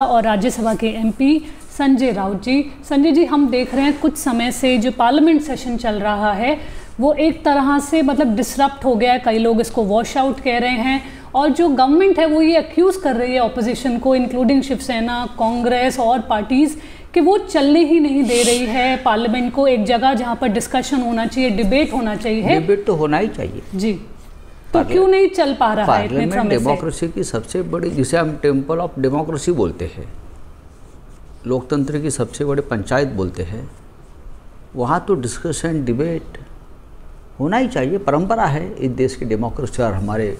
और राज्यसभा के एमपी संजय राउत जी। संजय जी, हम देख रहे हैं कुछ समय से जो पार्लियामेंट सेशन चल रहा है वो एक तरह से मतलब डिसरप्ट हो गया है। कई लोग इसको वॉश आउट कह रहे हैं और जो गवर्नमेंट है वो ये अक्यूज कर रही है ऑपोजिशन को, इंक्लूडिंग शिवसेना, कांग्रेस और पार्टीज, कि वो चलने ही नहीं दे रही है पार्लियामेंट को एक जगह जहां पर डिस्कशन होना चाहिए, डिबेट होना चाहिए। डिबेट तो होना ही चाहिए जी, तो क्यों नहीं चल पा रहा है इतने समय से? पार्लियामेंट डेमोक्रेसी की सबसे बड़ी, जिसे हम टेम्पल ऑफ डेमोक्रेसी बोलते हैं, लोकतंत्र की सबसे बड़ी पंचायत बोलते हैं, वहाँ तो डिस्कशन डिबेट होना ही चाहिए। परंपरा है इस देश की डेमोक्रेसी और हमारे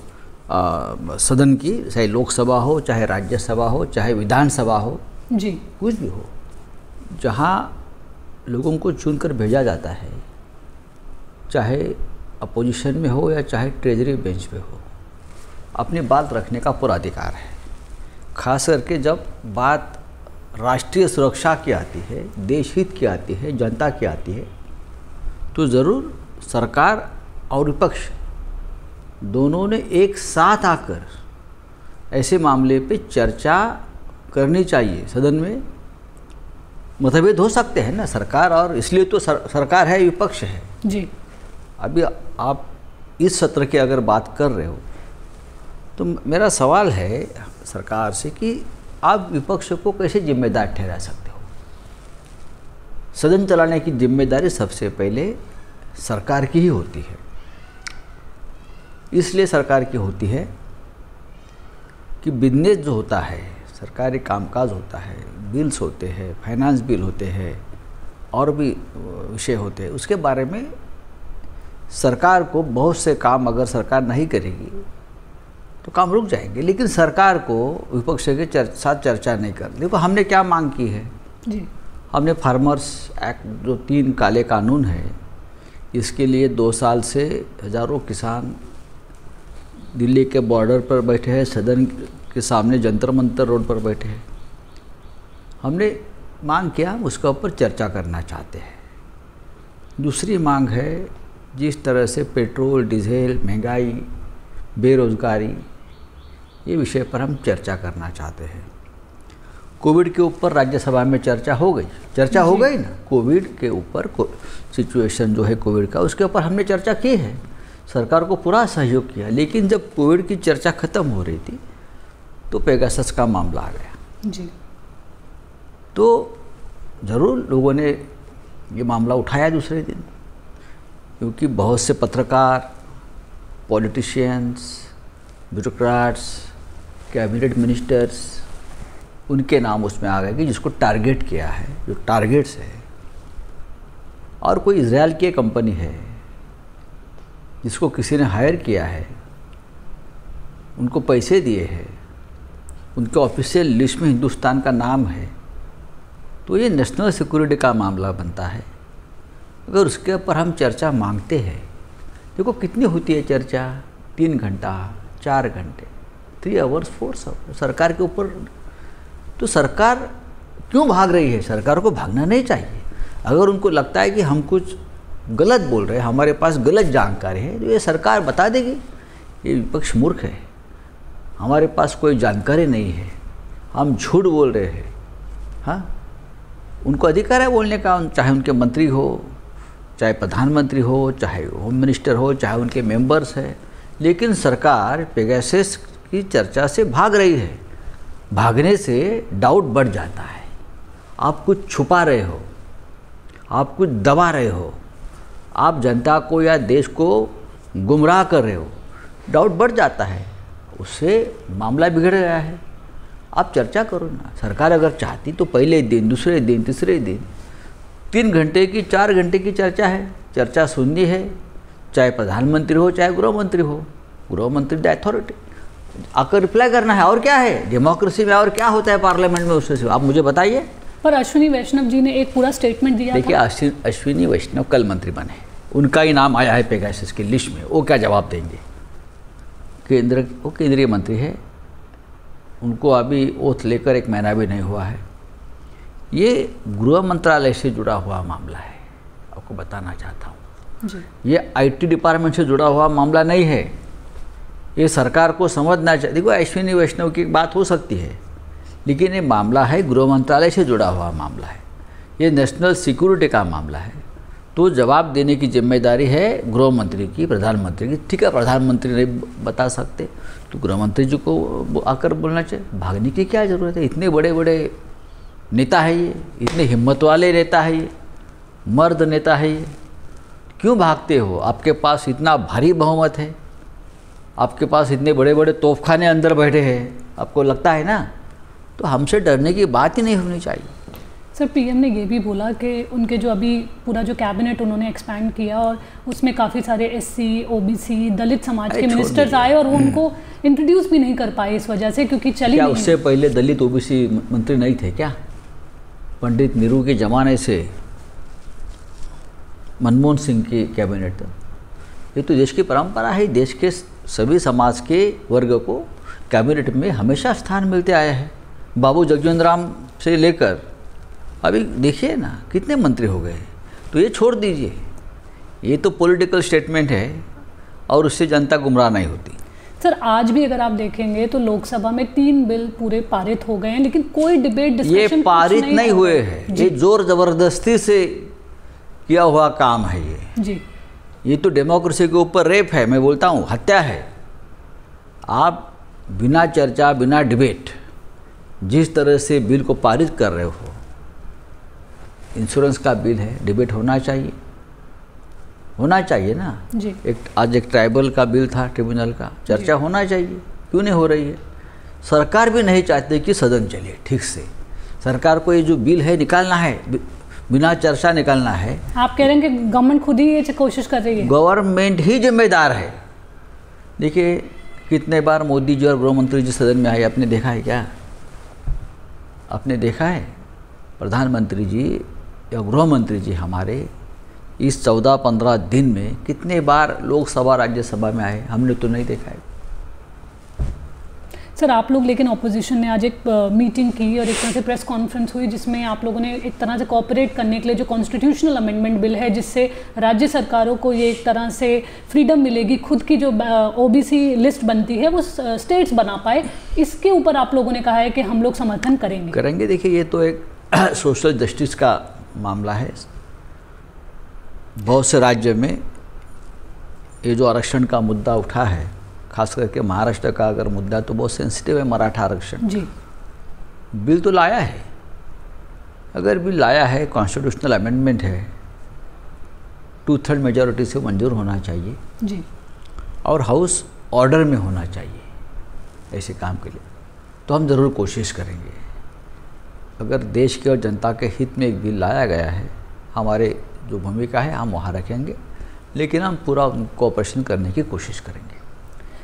सदन की, चाहे लोकसभा हो, चाहे राज्यसभा हो, चाहे विधानसभा हो, जी कुछ भी हो, जहाँ लोगों को चुनकर भेजा जाता है, चाहे अपोजिशन में हो या चाहे ट्रेजरी बेंच पे हो, अपनी बात रखने का पूरा अधिकार है। खास करके जब बात राष्ट्रीय सुरक्षा की आती है, देश हित की आती है, जनता की आती है, तो ज़रूर सरकार और विपक्ष दोनों ने एक साथ आकर ऐसे मामले पे चर्चा करनी चाहिए। सदन में मतभेद हो सकते हैं ना, सरकार और, इसलिए तो सरकार है, विपक्ष है जी। अभी आप इस सत्र की अगर बात कर रहे हो तो मेरा सवाल है सरकार से कि आप विपक्ष को कैसे जिम्मेदार ठहरा सकते हो? सदन चलाने की जिम्मेदारी सबसे पहले सरकार की ही होती है। इसलिए सरकार की होती है कि बिजनेस जो होता है, सरकारी कामकाज होता है, बिल्स होते हैं, फाइनेंस बिल होते हैं और भी विषय होते हैं, उसके बारे में सरकार को बहुत से काम अगर सरकार नहीं करेगी तो काम रुक जाएंगे। लेकिन सरकार को विपक्ष के साथ चर्चा नहीं कर। देखो हमने क्या मांग की है जी। हमने फार्मर्स एक्ट, जो 3 काले कानून है, इसके लिए 2 साल से हज़ारों किसान दिल्ली के बॉर्डर पर बैठे हैं, सदन के सामने जंतर मंतर रोड पर बैठे हैं। हमने मांग किया, उसके ऊपर चर्चा करना चाहते हैं। दूसरी मांग है, जिस तरह से पेट्रोल, डीजल, महंगाई, बेरोज़गारी, ये विषय पर हम चर्चा करना चाहते हैं। कोविड के ऊपर राज्यसभा में चर्चा हो गई ना, कोविड के ऊपर सिचुएशन जो है कोविड का, उसके ऊपर हमने चर्चा की है, सरकार को पूरा सहयोग किया। लेकिन जब कोविड की चर्चा ख़त्म हो रही थी तो पेगासस का मामला आ गया जी। तो ज़रूर लोगों ने ये मामला उठाया दूसरे दिन, क्योंकि बहुत से पत्रकार, पॉलिटिशियंस, ब्यूरोक्रेट्स, कैबिनेट मिनिस्टर्स, उनके नाम उसमें आ गए कि जिसको टारगेट किया है, जो टारगेट्स है। और कोई इजराइल की कंपनी है जिसको किसी ने हायर किया है, उनको पैसे दिए हैं, उनके ऑफिशियल लिस्ट में हिंदुस्तान का नाम है, तो ये नेशनल सिक्योरिटी का मामला बनता है। अगर उसके ऊपर हम चर्चा मांगते हैं, देखो कितनी होती है चर्चा, 3 घंटा, 4 घंटे, 3 आवर्स, 4 आवर्स सरकार के ऊपर। तो सरकार क्यों भाग रही है? सरकार को भागना नहीं चाहिए। अगर उनको लगता है कि हम कुछ गलत बोल रहे हैं, हमारे पास गलत जानकारी है, तो ये सरकार बता देगी। ये विपक्ष मूर्ख है, हमारे पास कोई जानकारी नहीं है, हम झूठ बोल रहे हैं। हाँ, उनको अधिकार है बोलने का, चाहे उनके मंत्री हो, चाहे प्रधानमंत्री हो, चाहे होम मिनिस्टर हो, चाहे उनके मेंबर्स हैं। लेकिन सरकार पेगासस की चर्चा से भाग रही है। भागने से डाउट बढ़ जाता है, आप कुछ छुपा रहे हो, आप कुछ दबा रहे हो, आप जनता को या देश को गुमराह कर रहे हो, डाउट बढ़ जाता है, उससे मामला बिगड़ गया है। आप चर्चा करो ना। सरकार अगर चाहती तो पहले दिन, दूसरे दिन, तीसरे दिन 3 घंटे की, 4 घंटे की चर्चा है, चर्चा सुननी है, चाहे प्रधानमंत्री हो, चाहे गृह मंत्री हो, गृह मंत्री द अथॉरिटी, आकर रिप्लाई करना है। और क्या है डेमोक्रेसी में, और क्या होता है पार्लियामेंट में, उससे आप मुझे बताइए। पर अश्विनी वैष्णव जी ने एक पूरा स्टेटमेंट दिया। देखिए, अश्विनी वैष्णव कल मंत्री बने, उनका ही नाम आया है पेगासस की लिस्ट में, वो क्या जवाब देंगे? वो केंद्रीय मंत्री है, उनको अभी ओथ लेकर 1 महीना भी नहीं हुआ है। ये गृह मंत्रालय से जुड़ा हुआ मामला है, आपको बताना चाहता हूँ जी। ये IT डिपार्टमेंट से जुड़ा हुआ मामला नहीं है, ये सरकार को समझना चाहिए। देखो, अश्विनी वैष्णव की बात हो सकती है, लेकिन ये मामला है गृह मंत्रालय से जुड़ा हुआ मामला है, ये नेशनल सिक्योरिटी का मामला है, तो जवाब देने की जिम्मेदारी है गृह मंत्री की, प्रधानमंत्री की। ठीक है, प्रधानमंत्री नहीं बता सकते तो गृह मंत्री जी को आकर बोलना चाहिए। भागने की क्या ज़रूरत है? इतने बड़े बड़े नेता है ये, इतने हिम्मत वाले नेता है ये, मर्द नेता है ये, क्यों भागते हो? आपके पास इतना भारी बहुमत है, आपके पास इतने बड़े बड़े तोपखाने अंदर बैठे हैं, आपको लगता है ना, तो हमसे डरने की बात ही नहीं होनी चाहिए। सर, पीएम ने ये भी बोला कि उनके जो अभी पूरा जो कैबिनेट उन्होंने एक्सपैंड किया और उसमें काफ़ी सारे एससी, ओबीसी, दलित समाज के मिनिस्टर्स आए और वो उनको इंट्रोड्यूस भी नहीं कर पाए इस वजह से, क्योंकि चली क्या नहीं। उससे पहले दलित ओबीसी मंत्री नहीं थे क्या? पंडित नेहरू के ज़माने से मनमोहन सिंह की कैबिनेट, ये तो देश की परंपरा है। देश के सभी समाज के वर्ग को कैबिनेट में हमेशा स्थान मिलते आया है। बाबू जगजीवन राम से लेकर अभी देखिए ना कितने मंत्री हो गए। तो ये छोड़ दीजिए, ये तो पॉलिटिकल स्टेटमेंट है और उससे जनता गुमराह नहीं होती। सर, आज भी अगर आप देखेंगे तो लोकसभा में 3 बिल पूरे पारित हो गए हैं, लेकिन कोई डिबेट डिस्कशन ये पारित नहीं हुए हैं, ये जोर जबरदस्ती से किया हुआ काम है ये जी। ये तो डेमोक्रेसी के ऊपर रेप है, मैं बोलता हूँ हत्या है। आप बिना चर्चा, बिना डिबेट जिस तरह से बिल को पारित कर रहे हो, इंश्योरेंस का बिल है, डिबेट होना चाहिए ना जी। आज एक ट्राइबल का बिल था, ट्रिब्यूनल का, चर्चा होना चाहिए, क्यों नहीं हो रही है? सरकार भी नहीं चाहती कि सदन चले ठीक से। सरकार को ये जो बिल है निकालना है, बिना चर्चा निकालना है। आप कह रहे हैं कि गवर्नमेंट खुद ही ये कोशिश कर रही है? गवर्नमेंट ही जिम्मेदार है। देखिए कितने बार मोदी जी और गृह मंत्री जी सदन में आए, आपने देखा है क्या? आपने देखा है? प्रधानमंत्री जी या गृह मंत्री जी हमारे इस 14-15 दिन में कितने बार लोकसभा राज्यसभा में आए? हमने तो नहीं देखा है। सर, आप लोग लेकिन ऑपोजिशन ने आज एक मीटिंग की और एक तरह से प्रेस कॉन्फ्रेंस हुई जिसमें आप लोगों ने एक तरह से कोऑपरेट करने के लिए जो कॉन्स्टिट्यूशनल अमेंडमेंट बिल है, जिससे राज्य सरकारों को ये एक तरह से फ्रीडम मिलेगी, खुद की जो ओबीसी लिस्ट बनती है वो स्टेट्स बना पाए, इसके ऊपर आप लोगों ने कहा है कि हम लोग समर्थन करेंगे। देखिए ये तो एक सोशल जस्टिस का मामला है। बहुत से राज्य में ये जो आरक्षण का मुद्दा उठा है, खास करके महाराष्ट्र का अगर मुद्दा तो बहुत सेंसिटिव है, मराठा आरक्षण जी। बिल तो लाया है, अगर बिल लाया है, कॉन्स्टिट्यूशनल अमेंडमेंट है, 2/3 मेजॉरिटी से मंजूर होना चाहिए जी, और हाउस ऑर्डर में होना चाहिए ऐसे काम के लिए। तो हम ज़रूर कोशिश करेंगे। अगर देश के और जनता के हित में एक बिल लाया गया है, हमारे जो भूमिका है हम वहाँ रखेंगे, लेकिन हम पूरा कोऑपरेशन करने की कोशिश करेंगे।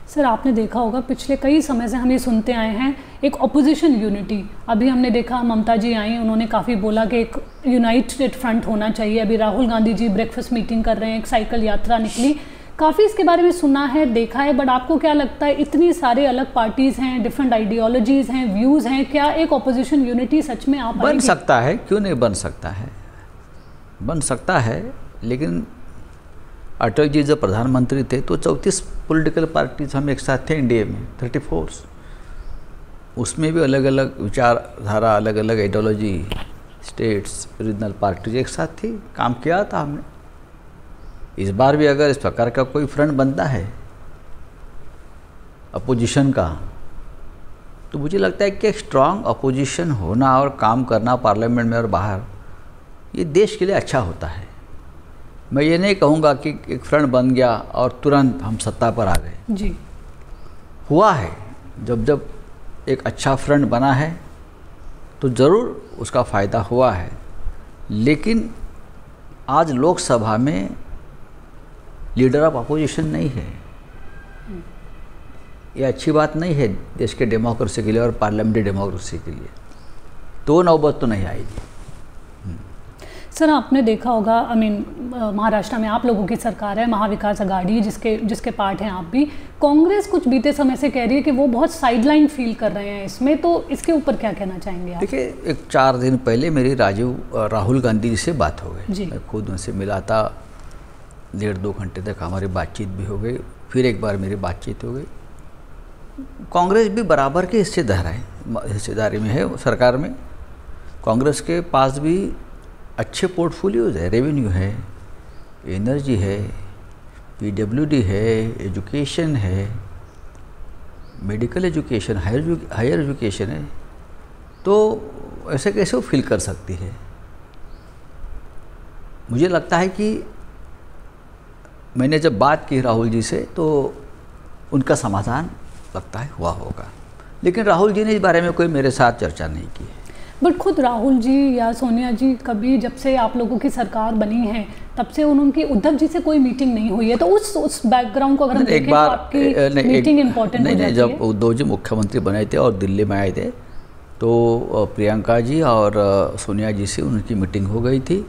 सर, आपने देखा होगा पिछले कई समय से हम ये सुनते आए हैं एक ऑपोजिशन यूनिटी। अभी हमने देखा ममता जी आई, उन्होंने काफ़ी बोला कि एक यूनाइटेड फ्रंट होना चाहिए। अभी राहुल गांधी जी ब्रेकफास्ट मीटिंग कर रहे हैं, एक साइकिल यात्रा निकली, काफ़ी इसके बारे में सुना है, देखा है। बट आपको क्या लगता है, इतनी सारे अलग पार्टीज़ हैं, डिफरेंट आइडियोलॉजीज़ हैं, व्यूज़ हैं, क्या एक ऑपोजिशन यूनिटी सच में आप बन सकता है? क्यों नहीं बन सकता है? बन सकता है, लेकिन अटल जी जब प्रधानमंत्री थे तो 34 पॉलिटिकल पार्टीज हम एक साथ थे इंडिया में, 34। उसमें भी अलग अलग विचारधारा, अलग अलग आइडियोलॉजी, स्टेट्स, रीजनल पार्टीज एक साथ थी, काम किया था हमने। इस बार भी अगर इस प्रकार का कोई फ्रंट बनता है अपोजिशन का, तो मुझे लगता है कि एक स्ट्रांग अपोजिशन होना और काम करना पार्लियामेंट में और बाहर, ये देश के लिए अच्छा होता है। मैं ये नहीं कहूँगा कि एक फ्रंट बन गया और तुरंत हम सत्ता पर आ गए जी। हुआ है, जब एक अच्छा फ्रंट बना है तो ज़रूर उसका फ़ायदा हुआ है। लेकिन आज लोकसभा में लीडर ऑफ अपोजिशन नहीं है, ये अच्छी बात नहीं है देश के डेमोक्रेसी के लिए और पार्लियामेंट्री डेमोक्रेसी के लिए। तो नौबत तो नहीं आएगी। सर, आपने देखा होगा, महाराष्ट्र में आप लोगों की सरकार है, महाविकास आघाड़ी, जिसके पार्ट हैं आप भी। कांग्रेस कुछ बीते समय से कह रही है कि वो बहुत साइडलाइन फील कर रहे हैं इसमें, तो इसके ऊपर क्या कहना चाहेंगे आप? देखिए, एक 4 दिन पहले मेरी राहुल गांधी जी से बात हो गई, मैं खुद उनसे मिला था, 1.5-2 घंटे तक हमारी बातचीत भी हो गई, फिर एक बार मेरी बातचीत हो गई। कांग्रेस भी बराबर के हिस्सेदार है, हिस्सेदारी में है सरकार में। कांग्रेस के पास भी अच्छे पोर्टफोलियोज है, रेवेन्यू है, एनर्जी है, पीडब्ल्यूडी है, एजुकेशन है, मेडिकल एजुकेशन, हायर एजुकेशन है। तो ऐसे कैसे वो फील कर सकती है? मुझे लगता है कि मैंने जब बात की राहुल जी से तो उनका समाधान लगता है हुआ होगा, लेकिन राहुल जी ने इस बारे में कोई मेरे साथ चर्चा नहीं की है। बट खुद राहुल जी या सोनिया जी कभी जब से आप लोगों की सरकार बनी है तब से उनकी उद्धव जी से कोई मीटिंग नहीं हुई है, तो उस बैकग्राउंड को अगर हम देखें तो आपकी मीटिंग इम्पोर्टेंट हो जाती है। जब उद्धव जी मुख्यमंत्री बने थे और दिल्ली में आए थे तो प्रियंका जी और सोनिया जी से उनकी मीटिंग हो गई थी,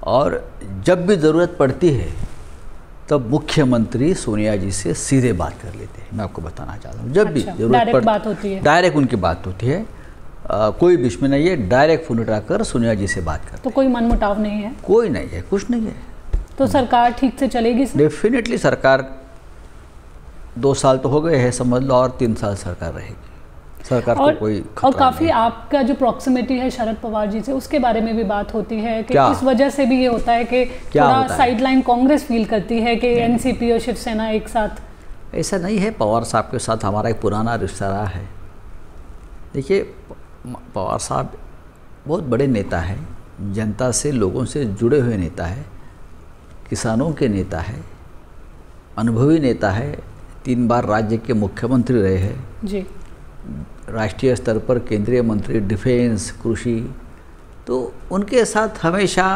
और जब भी ज़रूरत पड़ती है तब मुख्यमंत्री सोनिया जी से सीधे बात कर लेते हैं। मैं आपको बताना चाहता हूँ, जब भी जरूरत पड़ती है डायरेक्ट उनकी बात होती है, कोई बीच में नहीं है, डायरेक्ट फोन उठाकर सोनिया जी से बात करते। तो कोई मनमुटाव नहीं है? कोई नहीं है, कुछ नहीं है। तो सरकार ठीक से चलेगी? डेफिनेटली सरकार 2 साल तो हो गए हैं समझ लो, और 3 साल सरकार रहेगी। सरकार को कोई खतरा और काफ़ी आपका जो प्रॉक्सिमिटी है शरद पवार जी से, उसके बारे में भी बात होती है कि इस वजह से भी ये होता है कि थोड़ा साइडलाइन कांग्रेस फील करती है कि एनसीपी और शिवसेना एक साथ। ऐसा नहीं है, पवार साहब के साथ हमारा एक पुराना रिश्ता रहा है। देखिए, पवार साहब बहुत बड़े नेता हैं, जनता से, लोगों से जुड़े हुए नेता है, किसानों के नेता है, अनुभवी नेता है, 3 बार राज्य के मुख्यमंत्री रहे हैं जी, राष्ट्रीय स्तर पर केंद्रीय मंत्री, डिफेंस, कृषि। तो उनके साथ हमेशा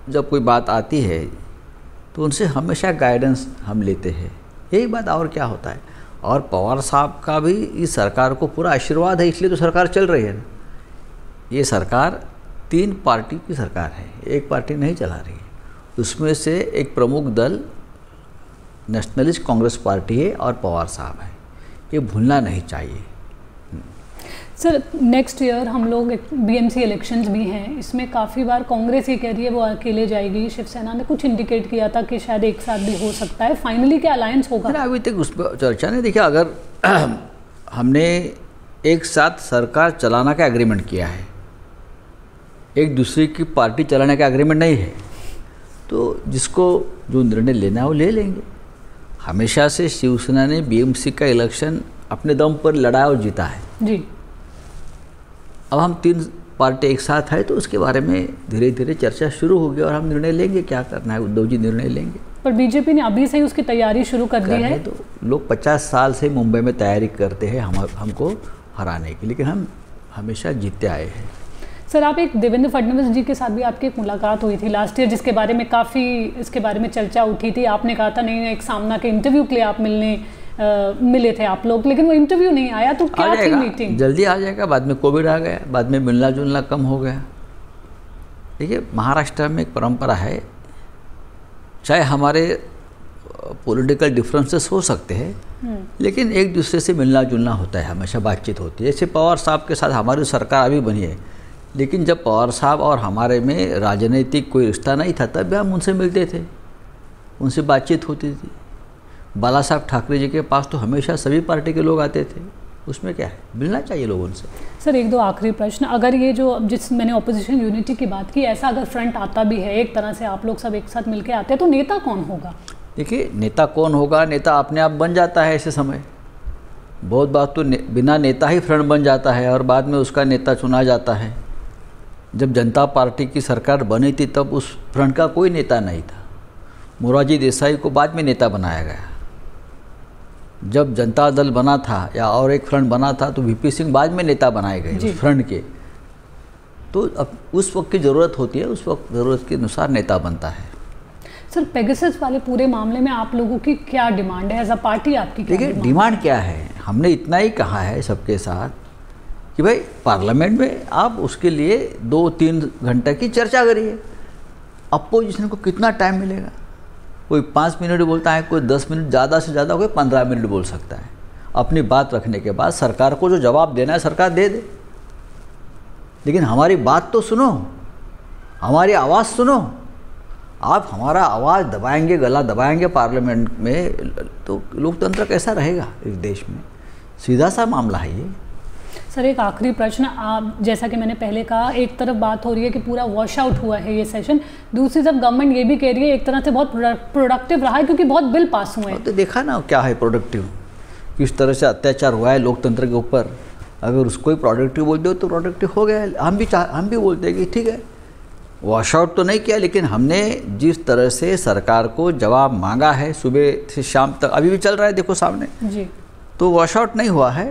जब कोई बात आती है तो उनसे हमेशा गाइडेंस हम लेते हैं, यही बात, और क्या होता है। और पवार साहब का भी इस सरकार को पूरा आशीर्वाद है, इसलिए तो सरकार चल रही है ना। ये सरकार 3 पार्टी की सरकार है, एक पार्टी नहीं चला रही है। उसमें से एक प्रमुख दल नेशनलिस्ट कांग्रेस पार्टी है और पवार साहब है, ये भूलना नहीं चाहिए। सर, नेक्स्ट ईयर हम लोग बीएमसी इलेक्शंस भी हैं, इसमें काफ़ी बार कांग्रेस ये कह रही है वो अकेले जाएगी, शिवसेना ने कुछ इंडिकेट किया था कि शायद एक साथ भी हो सकता है। फाइनली क्या अलायंस होगा? अभी तक उस पर चर्चा नहीं। देखिए, अगर हमने एक साथ सरकार चलाना का एग्रीमेंट किया है, एक दूसरे की पार्टी चलाने का एग्रीमेंट नहीं है, तो जिसको जो निर्णय लेना है वो ले लेंगे। हमेशा से शिवसेना ने बीएमसी का इलेक्शन अपने दम पर लड़ा और जीता है जी। अब हम 3 पार्टी एक साथ है तो उसके बारे में धीरे धीरे चर्चा शुरू होगी और हम निर्णय लेंगे क्या करना है, उद्धव जी निर्णय लेंगे। पर बीजेपी ने अभी से ही उसकी तैयारी शुरू कर दी है। तो लोग 50 साल से मुंबई में तैयारी करते हैं हमको हराने की, लेकिन हम हमेशा जीतते आए हैं। सर, आप एक देवेंद्र फडणवीस जी के साथ भी आपकी एक मुलाकात हुई थी लास्ट ईयर, जिसके बारे में काफ़ी इसके बारे में चर्चा उठी थी। आपने कहा था नहीं, एक सामना के इंटरव्यू के लिए आप मिले थे आप लोग, लेकिन वो इंटरव्यू नहीं आया, तो क्या थी मीटिंग? जल्दी आ जाएगा, बाद में कोविड आ गया, बाद में मिलना जुलना कम हो गया। देखिए, महाराष्ट्र में एक परंपरा है, चाहे हमारे पॉलिटिकल डिफरेंसेस हो सकते हैं, लेकिन एक दूसरे से मिलना जुलना होता है, हमेशा बातचीत होती है। जैसे पवार साहब के साथ हमारी सरकार अभी बनी है, लेकिन जब पवार साहब और हमारे में राजनीतिक कोई रिश्ता नहीं था तब भी हम उनसे मिलते थे, उनसे बातचीत होती थी। बाला साहब ठाकरे जी के पास तो हमेशा सभी पार्टी के लोग आते थे, उसमें क्या है, मिलना चाहिए लोगों से। सर, 1-2 आखिरी प्रश्न। अगर ये जो जिस मैंने ऑपोजिशन यूनिटी की बात की, ऐसा अगर फ्रंट आता भी है, एक तरह से आप लोग सब एक साथ मिलकर आते हैं, तो नेता कौन होगा? देखिए, नेता कौन होगा, नेता अपने आप बन जाता है ऐसे समय। बहुत बात तो बिना नेता ही फ्रंट बन जाता है और बाद में उसका नेता चुना जाता है। जब जनता पार्टी की सरकार बनी थी तब उस फ्रंट का कोई नेता नहीं था, मोरारजी देसाई को बाद में नेता बनाया गया। जब जनता दल बना था या और एक फ्रंट बना था तो वीपी सिंह बाद में नेता बनाए गए उस फ्रंट के। तो अब उस वक्त की ज़रूरत होती है, उस वक्त ज़रूरत के अनुसार नेता बनता है। सर, पेगासस वाले पूरे मामले में आप लोगों की क्या डिमांड है एज अ पार्टी? आपकी देखिए, डिमांड क्या है, हमने इतना ही कहा है सबके साथ कि भाई पार्लियामेंट में आप उसके लिए 2-3 घंटे की चर्चा करिए। अपोजिशन को कितना टाइम मिलेगा? कोई 5 मिनट बोलता है, कोई 10 मिनट, ज़्यादा से ज़्यादा कोई 15 मिनट बोल सकता है। अपनी बात रखने के बाद सरकार को जो जवाब देना है सरकार दे दे, लेकिन हमारी बात तो सुनो, हमारी आवाज़ सुनो। आप हमारा आवाज़ दबाएंगे, गला दबाएंगे पार्लियामेंट में, तो लोकतंत्र कैसा रहेगा इस देश में? सीधा सा मामला है ये। सर एक आखिरी प्रश्न, आप जैसा कि मैंने पहले कहा, एक तरफ बात हो रही है कि पूरा वॉश आउट हुआ है ये सेशन, दूसरी तरफ गवर्नमेंट ये भी कह रही है एक तरह से बहुत प्रोडक्टिव रहा है क्योंकि बहुत बिल पास हुए हैं। तो देखा ना क्या है प्रोडक्टिव, किस तरह से अत्याचार हुआ है लोकतंत्र के ऊपर। अगर उसको ही प्रोडक्टिव बोल दो तो प्रोडक्टिव हो गया। हम भी बोलते हैं कि ठीक है वॉश आउट तो नहीं किया, लेकिन हमने जिस तरह से सरकार को जवाब मांगा है सुबह से शाम तक, अभी भी चल रहा है देखो सामने जी, तो वॉश आउट नहीं हुआ है।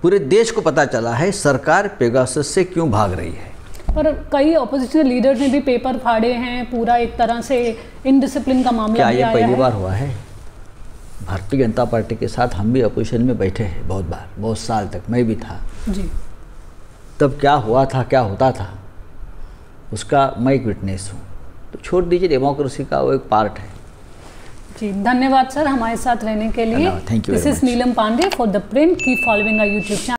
पूरे देश को पता चला है सरकार पेगासस से क्यों भाग रही है। पर कई ऑपोजिशन लीडर्स ने भी पेपर फाड़े हैं, पूरा एक तरह से इनडिसिप्लिन का मामला क्या भी ये आया पहली है। बार हुआ है? भारतीय जनता पार्टी के साथ हम भी अपोजिशन में बैठे हैं बहुत बार, बहुत साल तक मैं भी था जी। तब क्या हुआ था, क्या होता था, उसका मैं एक विटनेस हूँ। तो छोड़ दीजिए, डेमोक्रेसी का वो एक पार्ट है। जी धन्यवाद सर हमारे साथ रहने के लिए। Thank you. This is Neelam Pandey for the print. Keep following our YouTube channel.